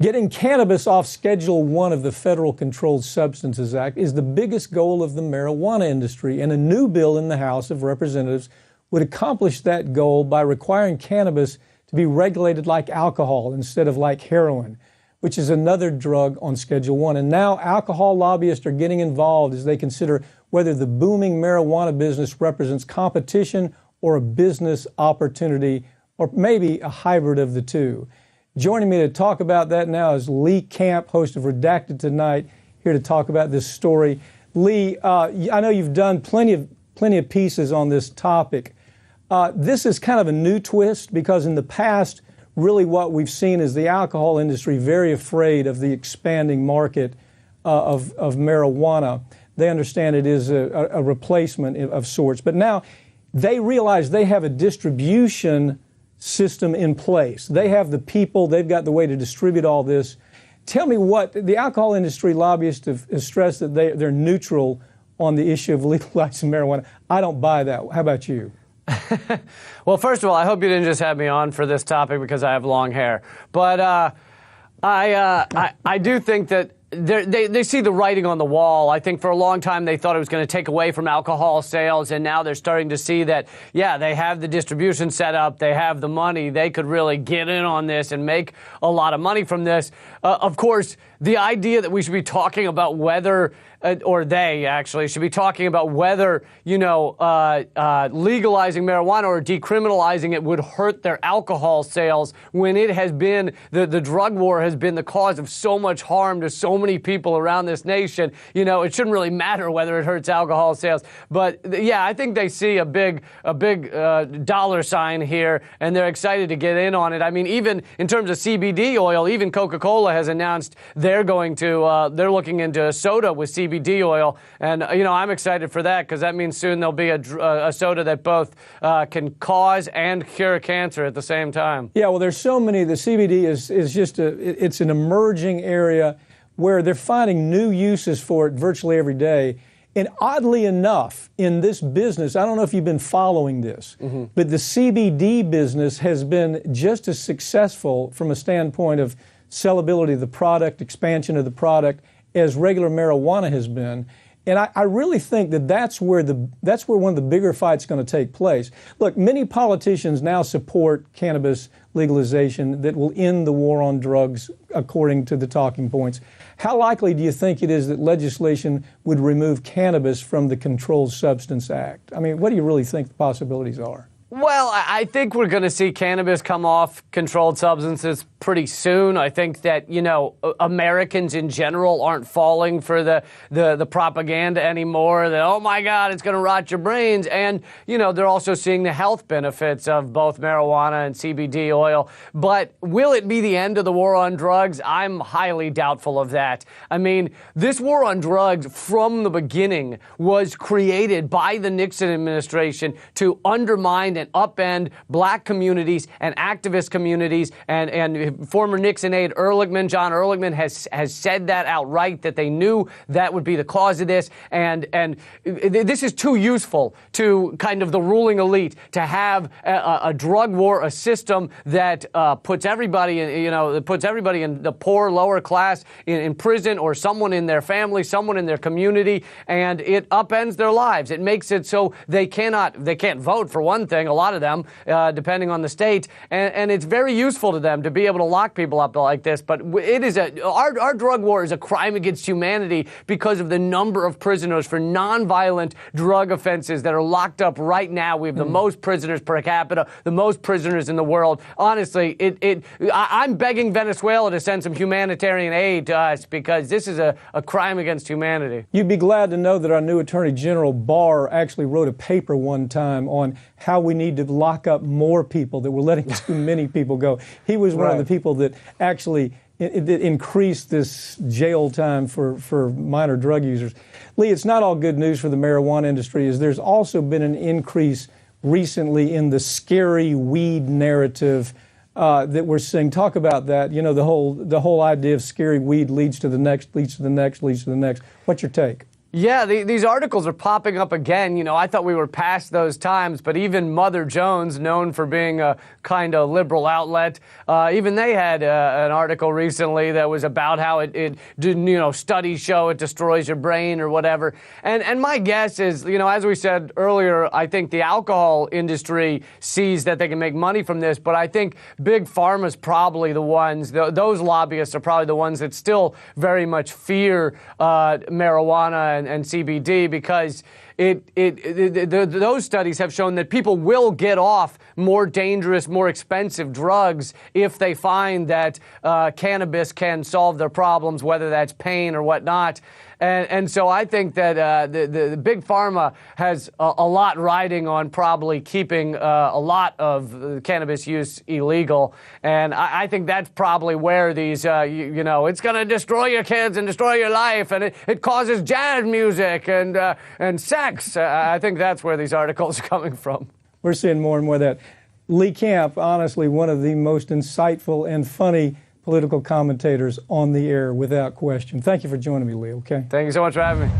Getting cannabis off Schedule 1 of the Federal Controlled Substances Act is the biggest goal of the marijuana industry, and a new bill in the House of Representatives would accomplish that goal by requiring cannabis to be regulated like alcohol instead of like heroin, which is another drug on Schedule 1. And now alcohol lobbyists are getting involved as they consider whether the booming marijuana business represents competition or a business opportunity, or maybe a hybrid of the two. Joining me to talk about that now is Lee Camp, host of Redacted Tonight, here to talk about this story. Lee, I know you've done plenty of pieces on this topic. This is kind of a new twist because in the past, really what we've seen is the alcohol industry very afraid of the expanding market of marijuana. They understand it is a replacement of sorts. But now they realize they have a distribution system in place. They have the people, they've got the way to distribute all this. Tell me what the alcohol industry lobbyists have stressed that they're neutral on the issue of legalizing marijuana. I don't buy that. How about you? Well, first of all, I hope you didn't just have me on for this topic because I have long hair. But I do think that they see the writing on the wall. I think for a long time they thought it was going to take away from alcohol sales, and now they're starting to see that, yeah, they have the distribution set up, they have the money, they could really get in on this and make a lot of money from this. Of course, the idea that we should be talking about whether, or they actually should be talking about whether, legalizing marijuana or decriminalizing it would hurt their alcohol sales when it has been, the drug war has been the cause of so much harm to so many people around this nation. It shouldn't really matter whether it hurts alcohol sales. But yeah, I think they see a big dollar sign here, and they're excited to get in on it. I mean, even in terms of CBD oil, even Coca-Cola has announced they're looking into a soda with CBD oil, and I'm excited for that because that means soon there'll be a soda that both can cause and cure cancer at the same time. Yeah, well, there's so many. The CBD is just it's an emerging area where they're finding new uses for it virtually every day. And oddly enough, in this business, I don't know if you've been following this, but the CBD business has been just as successful from a standpoint of sellability of the product, expansion of the product, as regular marijuana has been. And I really think that that's where one of the bigger fights is going to take place. Look, many politicians now support cannabis legalization that will end the war on drugs, according to the talking points. How likely do you think it is that legislation would remove cannabis from the Controlled Substance Act? I mean, what do you really think the possibilities are? Well, I think we're going to see cannabis come off controlled substances pretty soon. I think that, Americans in general aren't falling for the propaganda anymore that, oh my God, it's going to rot your brains. And, they're also seeing the health benefits of both marijuana and CBD oil. But will it be the end of the war on drugs? I'm highly doubtful of that. I mean, this war on drugs from the beginning was created by the Nixon administration to undermine and upend black communities and activist communities, and former Nixon aide John Ehrlichman has said that outright, that they knew that would be the cause of this, and this is too useful to kind of the ruling elite to have a drug war, a system that puts everybody in, the poor lower class in prison, or someone in their family, someone in their community, and it upends their lives. It makes it so they can't vote, for one thing, a lot of them, depending on the state, and it's very useful to them to be able to lock people up like this. But it is our drug war is a crime against humanity because of the number of prisoners for nonviolent drug offenses that are locked up right now. We have the most prisoners per capita, the most prisoners in the world. Honestly, I'm begging Venezuela to send some humanitarian aid to us because this is a crime against humanity. You'd be glad to know that our new Attorney General Barr actually wrote a paper one time on how we need to lock up more people, that we're letting too many people go. He was one of the people that actually increased this jail time for minor drug users. Lee, it's not all good news for the marijuana industry, as there's also been an increase recently in the scary weed narrative that we're seeing. Talk about that. The whole idea of scary weed leads to the next, leads to the next, leads to the next. What's your take? Yeah, these articles are popping up again. You know, I thought we were past those times, but even Mother Jones, known for being a kind of liberal outlet, even they had an article recently that was about how it didn't, you know, studies show it destroys your brain or whatever. And my guess is, you know, as we said earlier, I think the alcohol industry sees that they can make money from this, but I think Big Pharma's probably the ones, those lobbyists are probably the ones that still very much fear marijuana and CBD, because those studies have shown that people will get off more dangerous, more expensive drugs if they find that cannabis can solve their problems, whether that's pain or whatnot. And so I think that the Big Pharma has a lot riding on probably keeping a lot of cannabis use illegal. And I think that's probably where these, you know, it's going to destroy your kids and destroy your life, and it causes jazz music and sex. I think that's where these articles are coming from. We're seeing more and more of that. Lee Camp, honestly, one of the most insightful and funny political commentators on the air, without question. Thank you for joining me, Lee, okay? Thank you so much for having me.